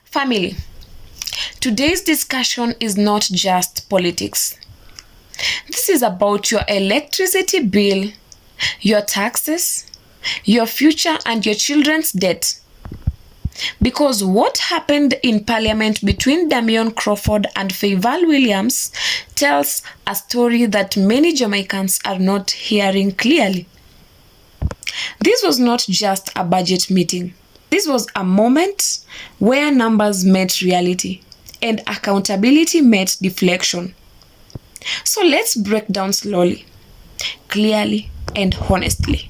Family, today's discussion is not just politics. This is about your electricity bill, your taxes, your future, and your children's debt. Because what happened in Parliament between Damion Crawford and Fayval Williams tells a story that many Jamaicans are not hearing clearly. This was not just a budget meeting. This was a moment where numbers met reality and accountability met deflection. So let's break down slowly, clearly, and honestly.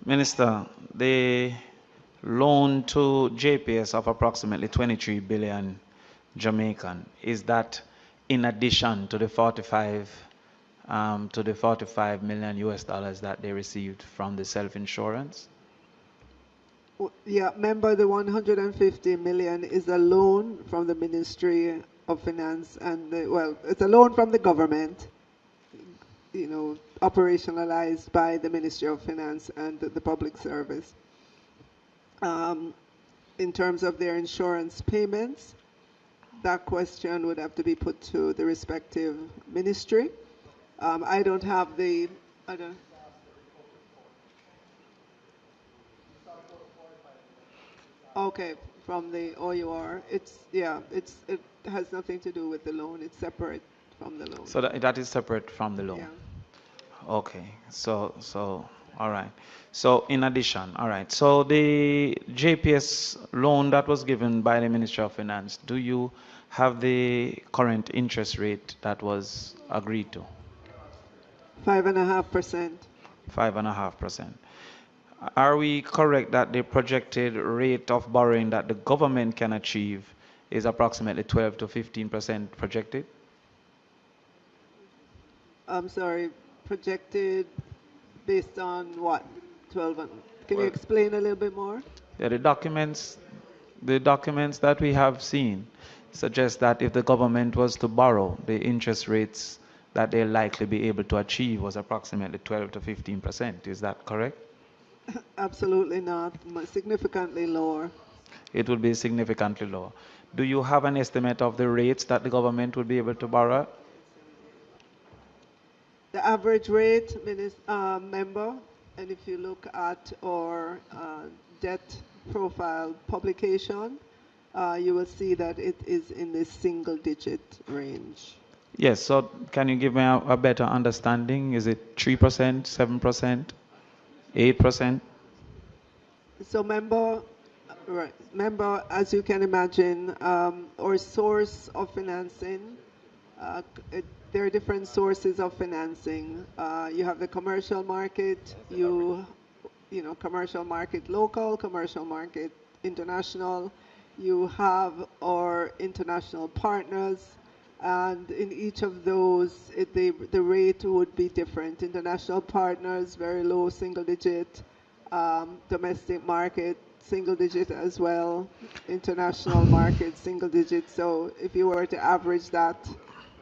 Minister, the loan to JPS of approximately 23 billion Jamaican, is that in addition to the 45 million US dollars that they received from the self-insurance? Yeah, remember the 150 million is a loan from the Ministry of Finance and, well, it's a loan from the government, operationalized by the Ministry of Finance and the Public Service. In terms of their insurance payments, that question would have to be put to the respective ministry. I don't have the, okay, from the OUR. It has nothing to do with the loan. It's separate from the loan. So that is separate from the loan? Yeah. Okay, all right. So in addition, all right. So the JPS loan that was given by the Ministry of Finance, do you have the current interest rate that was agreed to? 5.5%. 5.5%. Are we correct that the projected rate of borrowing that the government can achieve is approximately 12 to 15% projected? I'm sorry, projected based on what? 12. Can you explain a little bit more? Yeah, the documents that we have seen suggest that if the government was to borrow, the interest rates that they'll likely be able to achieve was approximately 12 to 15%. Is that correct? Absolutely not. Significantly lower. It would be significantly lower. Do you have an estimate of the rates that the government would be able to borrow? The average rate, member, and if you look at our debt profile publication, you will see that it is in the single-digit range. Yes, so can you give me a better understanding? Is it 3%, 7%, 8%? So member, as you can imagine, our source of financing, there are different sources of financing. You have the commercial market, commercial market local, commercial market international. You have our international partners, and in each of those, the rate would be different. International partners, very low single digit. Domestic market, single digit as well. International market, single digit. So if you were to average that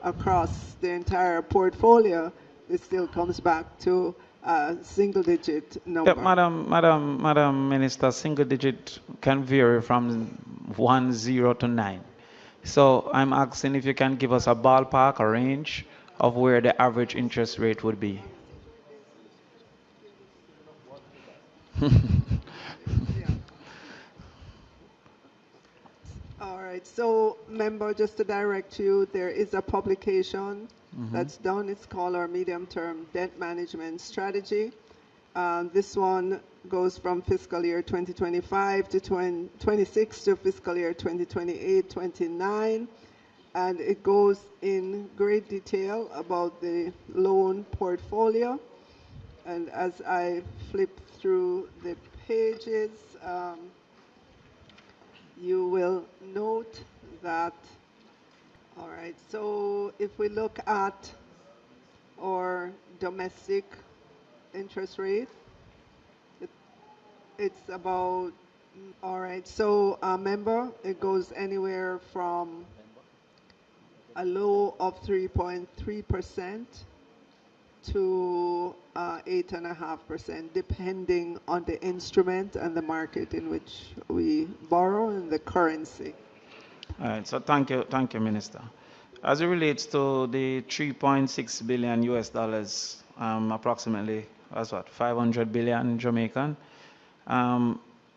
across the entire portfolio, it still comes back to a single digit number. Yep, Madam Minister, single digit can vary from 10 to 9. So I'm asking if you can give us a ballpark, a range of where the average interest rate would be. All right, so member, just to direct you, there is a publication that's done. It's called our medium-term debt management strategy. This one goes from fiscal year 2025 to 2026 to fiscal year 2028, 29. And it goes in great detail about the loan portfolio. And as I flip through the pages, you will note that, all right, so if we look at our domestic interest rate, it's about, all right, so member, it goes anywhere from a low of 3.3% to 8.5%, depending on the instrument and the market in which we borrow and the currency. All right, so thank you, Minister. As it relates to the 3.6 billion US dollars, approximately, that's what, 500 billion Jamaican,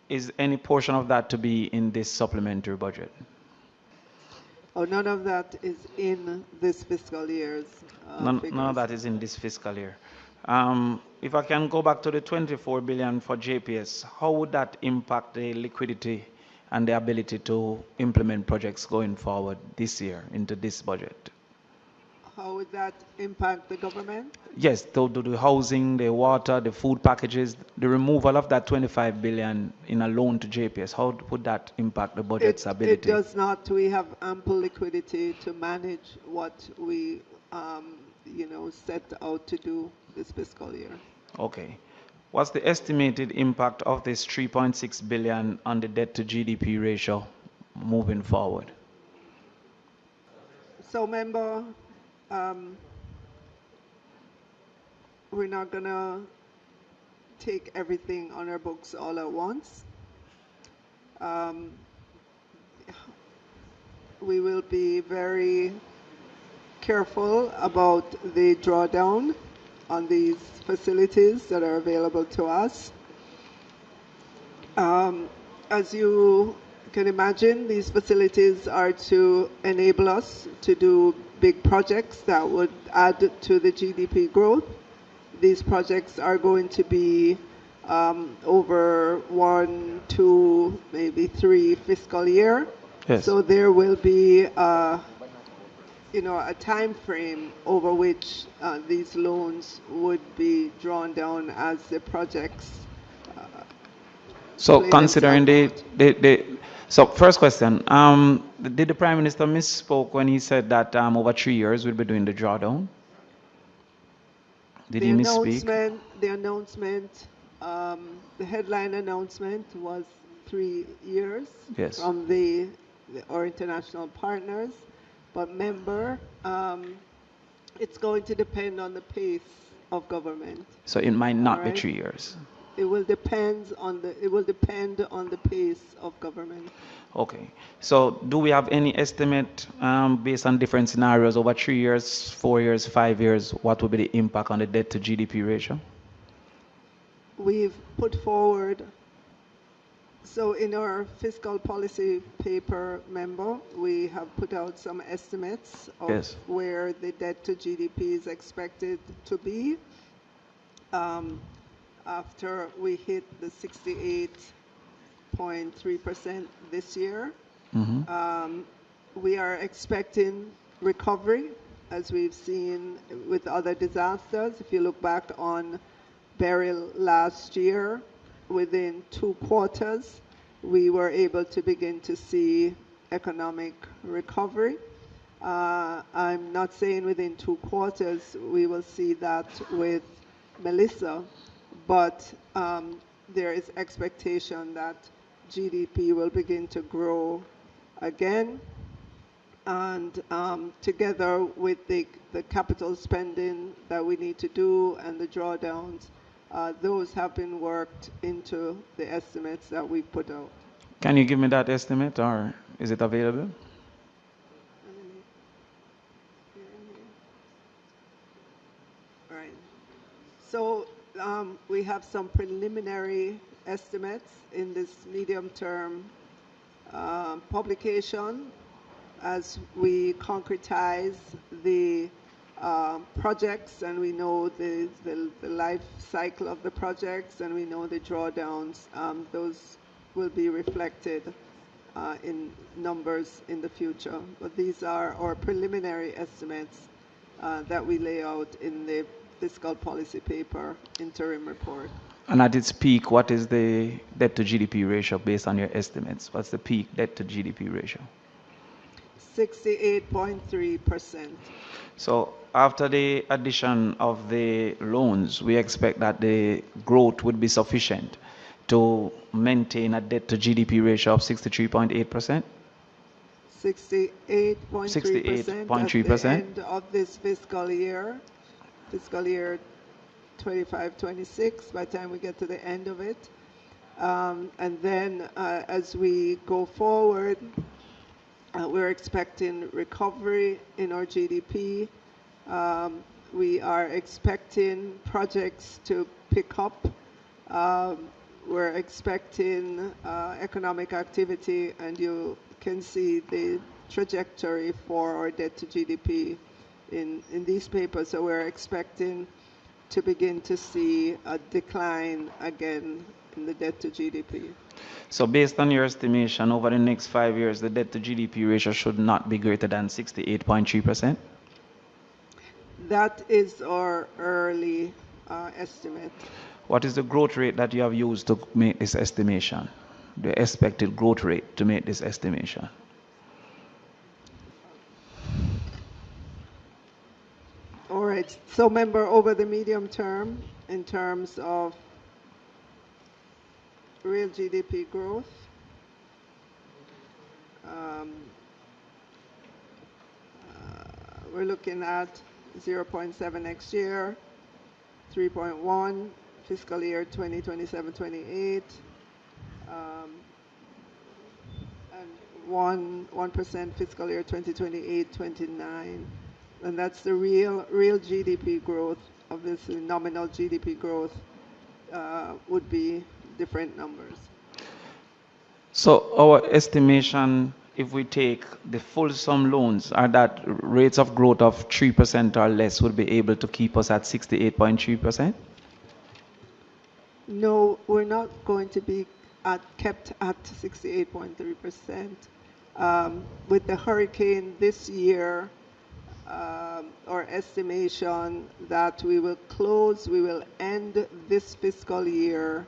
is any portion of that to be in this supplementary budget? Oh, none of that is in this fiscal year's None of figures. that is in this fiscal year. If I can go back to the 24 billion for JPS, how would that impact the liquidity and the ability to implement projects going forward this year into this budget? How would that impact the government? Yes, the housing, the water, the food packages, the removal of that 25 billion in a loan to JPS, how would that impact the budget's It ability? does not. We have ample liquidity to manage what we, set out to do this fiscal year. Okay. What's the estimated impact of this 3.6 billion on the debt to GDP ratio moving forward? So, member, we're not gonna take everything on our books all at once. We will be very careful about the drawdown on these facilities that are available to us. As you can imagine, these facilities are to enable us to do big projects that would add to the GDP growth. These projects are going to be over 1, 2, maybe 3 fiscal year. Yes. So there will be a time frame over which these loans would be drawn down as the projects. So play considering themselves so first question, did the Prime Minister misspoke when he said that over 3 years we'll be doing the drawdown? Did he misspeak? The announcement, the headline announcement was 3 years Yes. from our international partners. But member, it's going to depend on the pace of government. So it might not be Alright. 3 years. It will depend on the pace of government. Okay. So do we have any estimate based on different scenarios over 3 years, 4 years, 5 years, what will be the impact on the debt to GDP ratio? We've put forward, so in our fiscal policy paper, member, we have put out some estimates of Yes. where the debt to GDP is expected to be after we hit the 68.3% this year. We are expecting recovery, as we've seen with other disasters. If you look back on Beryl last year, within 2 quarters, we were able to begin to see economic recovery. I'm not saying within 2 quarters we will see that with Melissa, but there is expectation that GDP will begin to grow again. And together with the capital spending that we need to do and the drawdowns, those have been worked into the estimates that we put out. Can you give me that estimate or is it available? Right. So we have some preliminary estimates in this medium-term publication as we concretize the projects, and we know the life cycle of the projects, and we know the drawdowns. Those will be reflected in numbers in the future. But these are our preliminary estimates that we lay out in the fiscal policy paper interim report. And at its peak, what is the debt to GDP ratio based on your estimates? What's the peak debt to GDP ratio? 68.3%. So after the addition of the loans, we expect that the growth would be sufficient to maintain a debt to GDP ratio of 63.8%? 68.3% at the end of this fiscal year. fiscal year 25-26 by the time we get to the end of it. And then as we go forward, we're expecting recovery in our GDP. We are expecting projects to pick up. We're expecting economic activity, and you can see the trajectory for our debt to GDP in these papers. So we're expecting to begin to see a decline again in the debt to GDP. So based on your estimation, over the next 5 years, the debt to GDP ratio should not be greater than 68.3%? That is our early estimate. What is the growth rate that you have used to make this estimation? The expected growth rate to make this estimation? All right, so member, over the medium term, in terms of real GDP growth, we're looking at 0.7 next year, 3.1 fiscal year 2027-28, and 1% fiscal year 2028-29. And that's the real GDP growth. Obviously, nominal GDP growth would be different numbers. So our estimation, if we take the full sum loans, are that rates of growth of 3% or less would be able to keep us at 68.3%? No, we're not going to be kept at 68.3%. With the hurricane this year, our estimation that we will end this fiscal year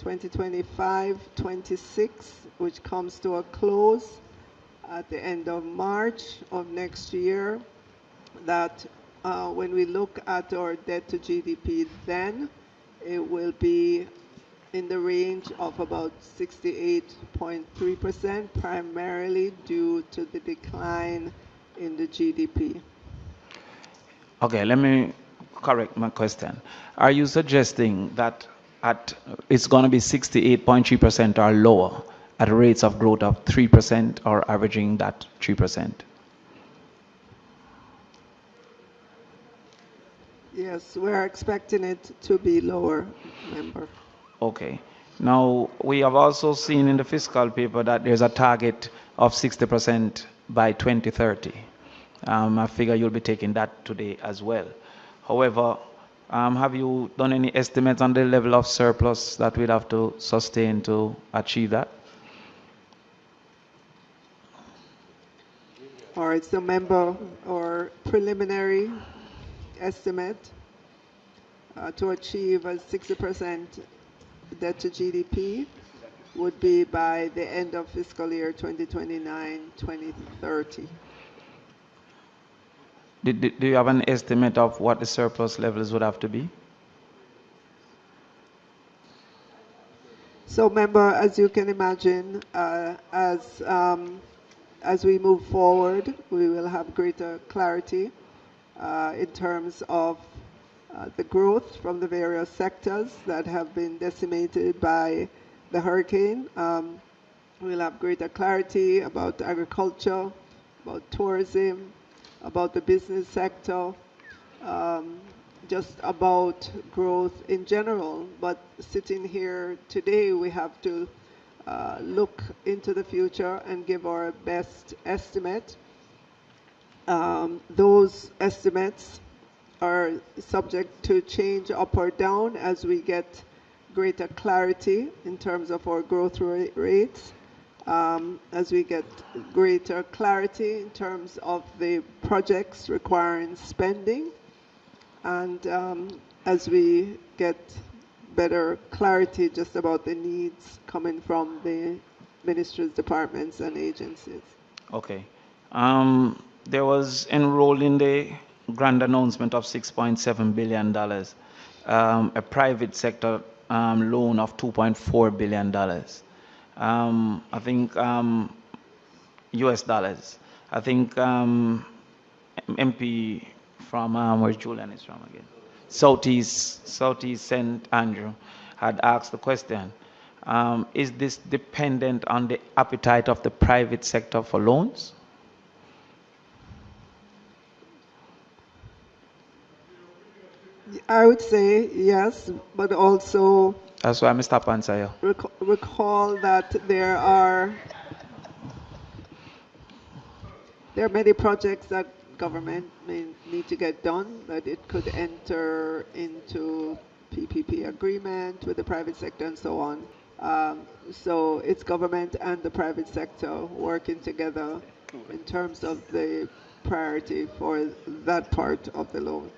2025-26, which comes to a close at the end of March of next year, that when we look at our debt to GDP, then it will be in the range of about 68.3%, primarily due to the decline in the GDP. Okay, let me correct my question. Are you suggesting that it's going to be 68.3% or lower at rates of growth of 3% or averaging that 3%? Yes, we're expecting it to be lower, member. Okay. Now, we have also seen in the fiscal paper that there's a target of 60% by 2030. I figure you'll be taking that today as well. However, have you done any estimates on the level of surplus that we'd have to sustain to achieve that? All right, so member, our preliminary estimate to achieve a 60% debt to GDP would be by the end of fiscal year 2029-2030. Do you have an estimate of what the surplus levels would have to be? So member, as you can imagine, as we move forward, we will have greater clarity in terms of the growth from the various sectors that have been decimated by the hurricane. We'll have greater clarity about agriculture, about tourism, about the business sector, just about growth in general. But sitting here today, we have to look into the future and give our best estimate. Those estimates are subject to change up or down as we get greater clarity in terms of our growth rates, as we get greater clarity in terms of the projects requiring spending, and as we get better clarity just about the needs coming from the ministries, departments, and agencies. Okay. There was enrolled in the grand announcement of $6.7 billion, a private sector loan of $2.4 billion. I think US dollars. I think MP from where Julian is from again. Southeast St. Andrew had asked the question, is this dependent on the appetite of the private sector for loans? I would say yes, but also That's why I stop answer you. recall that there are many projects that government may need to get done, that it could enter into PPP agreement with the private sector and so on. So it's government and the private sector working together in terms of the priority for that part of the loan.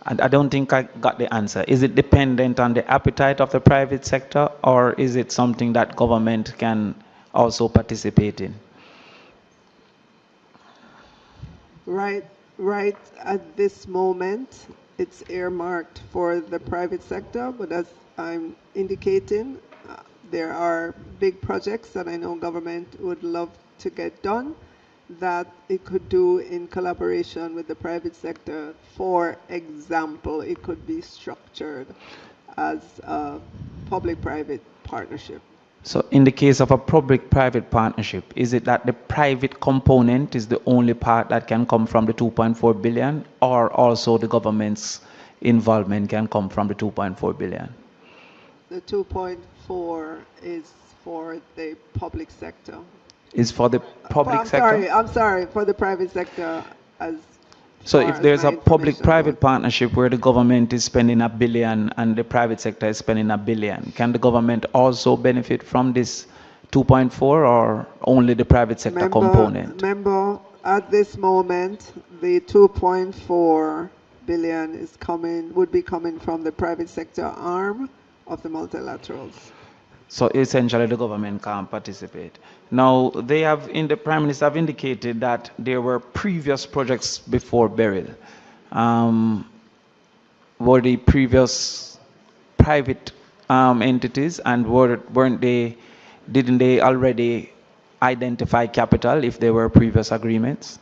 And I don't think I got the answer. Is it dependent on the appetite of the private sector, or is it something that government can also participate in? Right at this moment, it's earmarked for the private sector, but as I'm indicating, there are big projects that I know government would love to get done that it could do in collaboration with the private sector. For example, it could be structured as a public-private partnership. So in the case of a public-private partnership, is it that the private component is the only part that can come from the 2.4 billion, or also the government's involvement can come from the 2.4 billion? The 2.4 is for the public sector. Is for the public sector? I'm sorry, for the private sector as So far if as there's my a information public-private goes. partnership where the government is spending $1 billion and the private sector is spending $1 billion, can the government also benefit from this 2.4, or only the private sector component? Remember, at this moment, the 2.4 billion would be coming from the private sector arm of the multilaterals. So essentially the government can't participate. Now, the Prime Minister have indicated that there were previous projects before Beryl. Were the previous private entities, and didn't they already identify capital if there were previous agreements?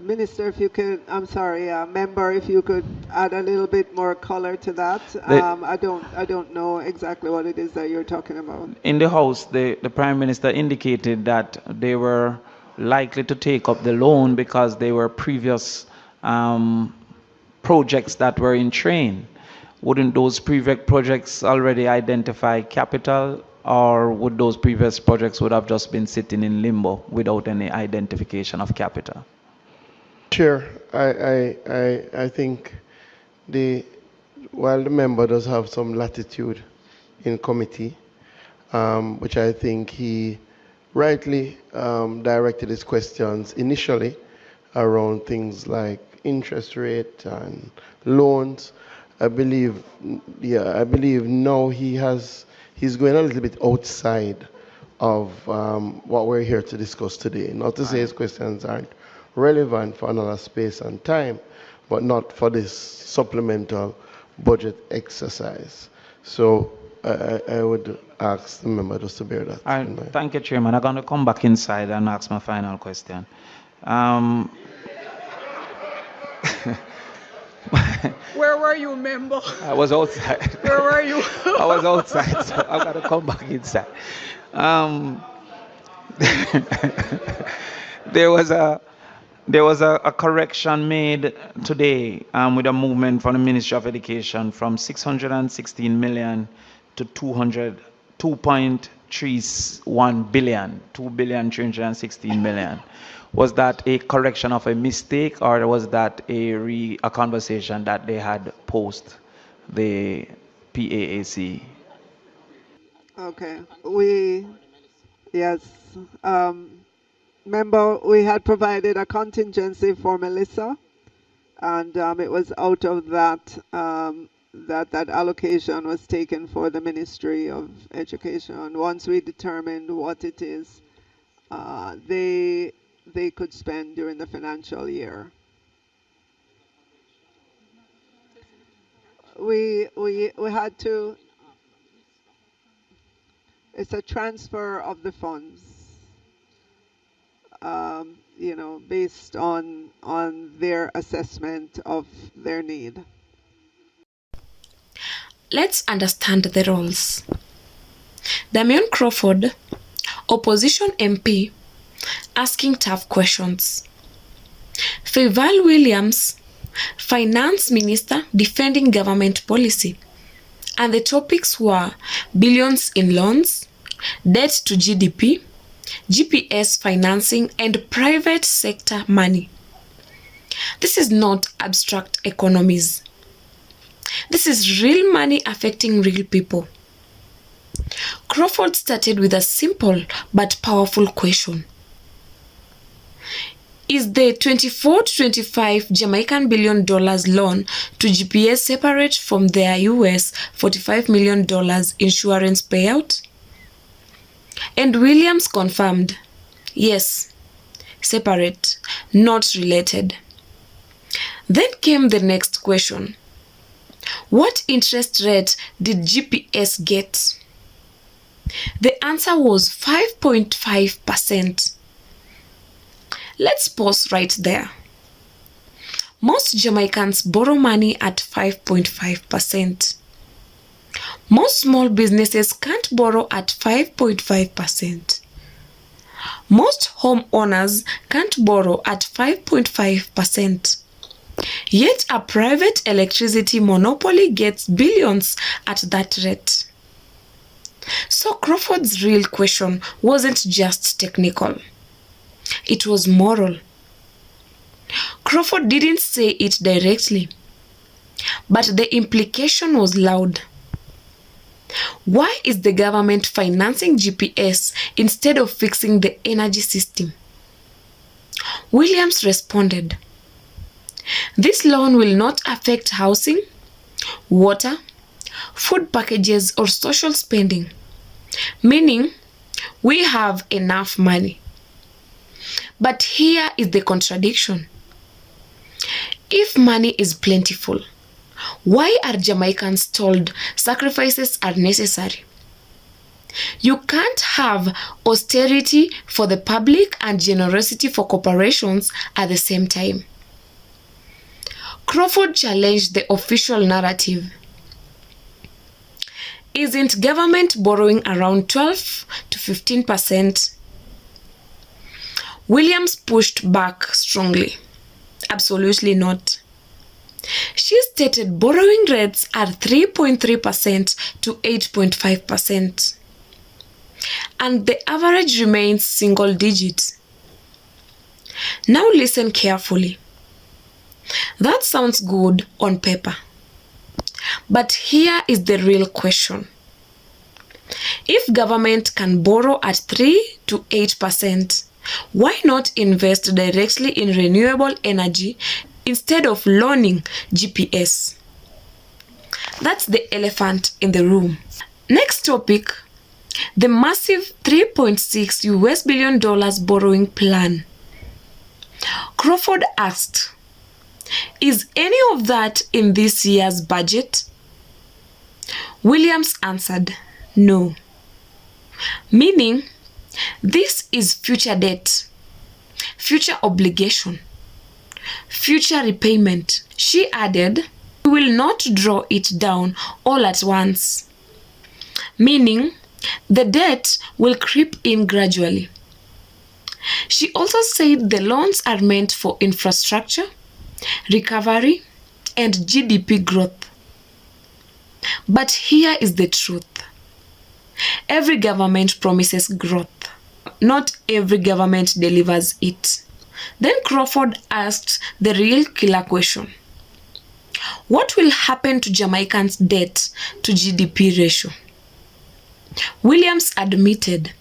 Minister, if you could, I'm sorry, member, if you could add a little bit more color to that. I don't know exactly what it is that you're talking about. In the House, the Prime Minister indicated that they were likely to take up the loan because they were previous projects that were in train. Wouldn't those previous projects already identify capital, or would those previous projects would have just been sitting in limbo without any identification of capital? Chair, I think while the member does have some latitude in committee, which I think he rightly directed his questions initially around things like interest rate and loans. I believe now he's going a little bit outside of what we're here to discuss today. Not to say his questions aren't relevant for another space and time, but not for this supplemental budget exercise. So I would ask the member just to bear that in mind. Thank you, Chairman. I'm going to come back inside and ask my final question. Where were you, member? I was outside. Where were you? I was outside, so I've got to come back inside. There was a correction made today with a movement from the Ministry of Education from 616 million to 2.31 billion, 2,316 million. Was that a correction of a mistake, or was that a conversation that they had post the PAAC? Okay, yes. Member, we had provided a contingency for Melissa, and it was out of that that allocation was taken for the Ministry of Education. Once we determined what it is, they could spend during the financial year. We had to. It's a transfer of the funds. based on their assessment of their need. Let's understand the roles. Damion Crawford, opposition MP, asking tough questions. Fayval Williams, finance minister, defending government policy. And the topics were billions in loans, debt to GDP, GPS financing, and private sector money. This is not abstract economies. This is real money affecting real people. Crawford started with a simple but powerful question. Is the 24 to 25 Jamaican billion dollars loan to GPS separate from their US $45 million insurance payout? And Williams confirmed, yes, separate, not related. Then came the next question. What interest rate did GPS get? The answer was 5.5%. Let's pause right there. Most Jamaicans borrow money at 5.5%. Most small businesses can't borrow at 5.5%. Most homeowners can't borrow at 5.5%. Yet a private electricity monopoly gets billions at that rate. So Crawford's real question wasn't just technical. It was moral. Crawford didn't say it directly, but the implication was loud. Why is the government financing GPS instead of fixing the energy system? Williams responded, this loan will not affect housing, water, food packages, or social spending, meaning we have enough money. But here is the contradiction. If money is plentiful, why are Jamaicans told sacrifices are necessary? You can't have austerity for the public and generosity for corporations at the same time. Crawford challenged the official narrative. Isn't government borrowing around 12 to 15%? Williams pushed back strongly. Absolutely not. She stated borrowing rates are 3.3% to 8.5%. And the average remains single digits. Now listen carefully. That sounds good on paper. But here is the real question. If government can borrow at 3 to 8%, why not invest directly in renewable energy instead of loaning GPS? That's the elephant in the room. Next topic, the massive $3.6 billion borrowing plan. Crawford asked, is any of that in this year's budget? Williams answered, no. Meaning, this is future debt, future obligation, future repayment. She added, we will not draw it down all at once. Meaning, the debt will creep in gradually. She also said the loans are meant for infrastructure, recovery, and GDP growth. But here is the truth. Every government promises growth. Not every government delivers it. Then Crawford asked the real killer question. What will happen to Jamaicans' debt to GDP ratio? Williams admitted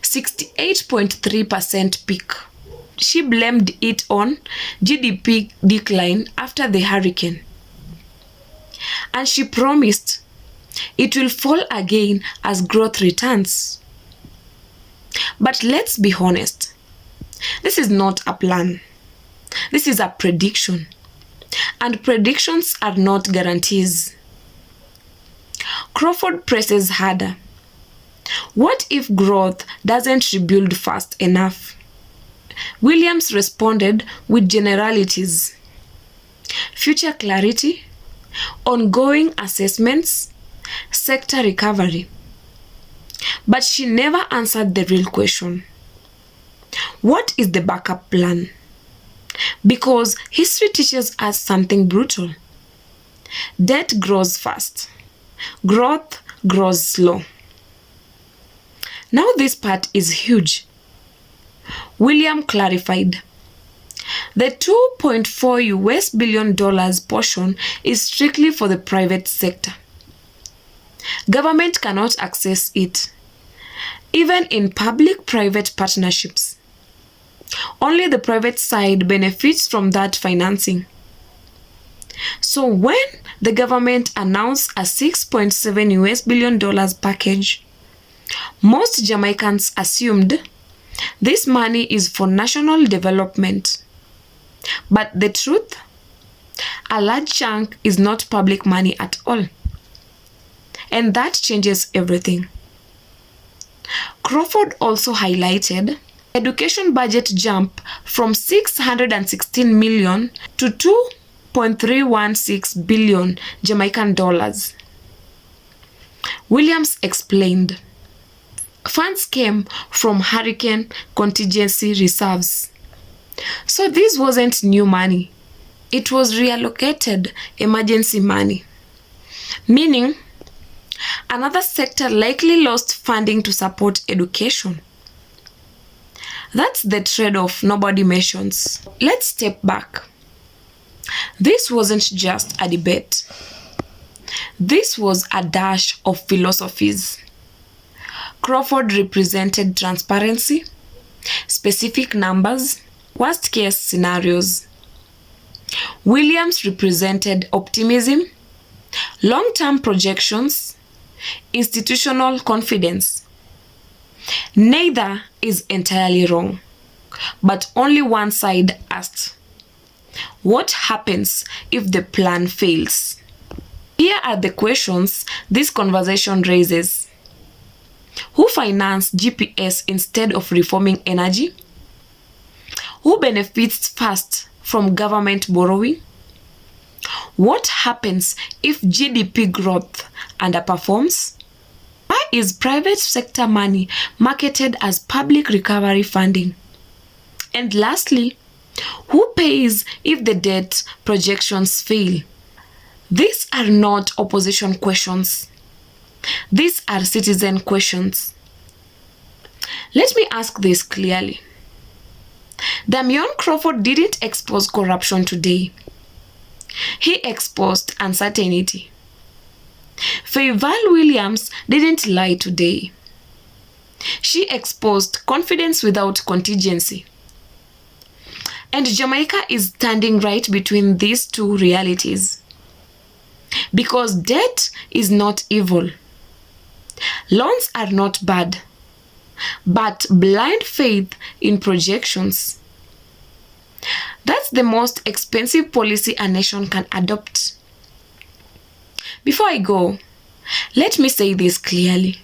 68.3% peak. She blamed it on GDP decline after the hurricane. And she promised it will fall again as growth returns. But let's be honest. This is not a plan. This is a prediction. And predictions are not guarantees. Crawford presses harder. What if growth doesn't rebuild fast enough? Williams responded with generalities, future clarity, ongoing assessments, sector recovery. But she never answered the real question. What is the backup plan? Because history teaches us something brutal. Debt grows fast. Growth grows slow. Now this part is huge. William clarified. The $2.4 billion portion is strictly for the private sector. Government cannot access it, even in public-private partnerships. Only the private side benefits from that financing. So when the government announced a $6.7 billion package, most Jamaicans assumed this money is for national development. But the truth, a large chunk is not public money at all. And that changes everything. Crawford also highlighted education budget jump from 616 million to 2.316 billion Jamaican dollars. Williams explained, funds came from hurricane contingency reserves. So this wasn't new money. It was reallocated emergency money. Meaning, another sector likely lost funding to support education. That's the trade-off nobody mentions. Let's step back. This wasn't just a debate. This was a dash of philosophies. Crawford represented transparency, specific numbers, worst-case scenarios. Williams represented optimism, long-term projections, institutional confidence. Neither is entirely wrong, but only one side asked, what happens if the plan fails? Here are the questions this conversation raises. Who financed GPS instead of reforming energy? Who benefits first from government borrowing? What happens if GDP growth underperforms? Why is private sector money marketed as public recovery funding? And lastly, who pays if the debt projections fail? These are not opposition questions. These are citizen questions. Let me ask this clearly. Damion Crawford didn't expose corruption today. He exposed uncertainty. Fayval Williams didn't lie today. She exposed confidence without contingency. And Jamaica is standing right between these two realities. Because debt is not evil. Loans are not bad. But blind faith in projections. That's the most expensive policy a nation can adopt. Before I go, let me say this clearly.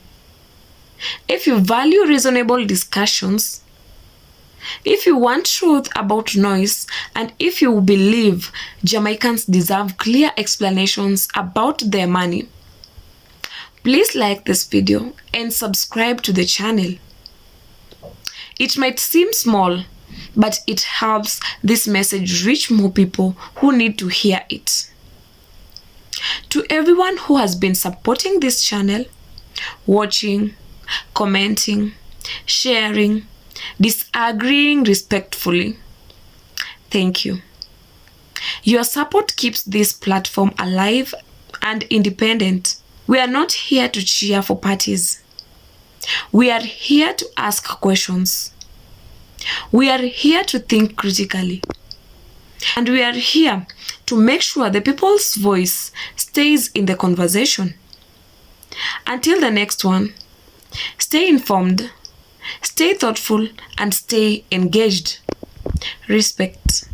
If you value reasonable discussions, if you want truth about noise, and if you believe Jamaicans deserve clear explanations about their money, please like this video and subscribe to the channel. It might seem small, but it helps this message reach more people who need to hear it. To everyone who has been supporting this channel, watching, commenting, sharing, disagreeing respectfully, thank you. Your support keeps this platform alive and independent. We are not here to cheer for parties. We are here to ask questions. We are here to think critically. And we are here to make sure the people's voice stays in the conversation. Until the next one, stay informed, stay thoughtful, and stay engaged. Respect.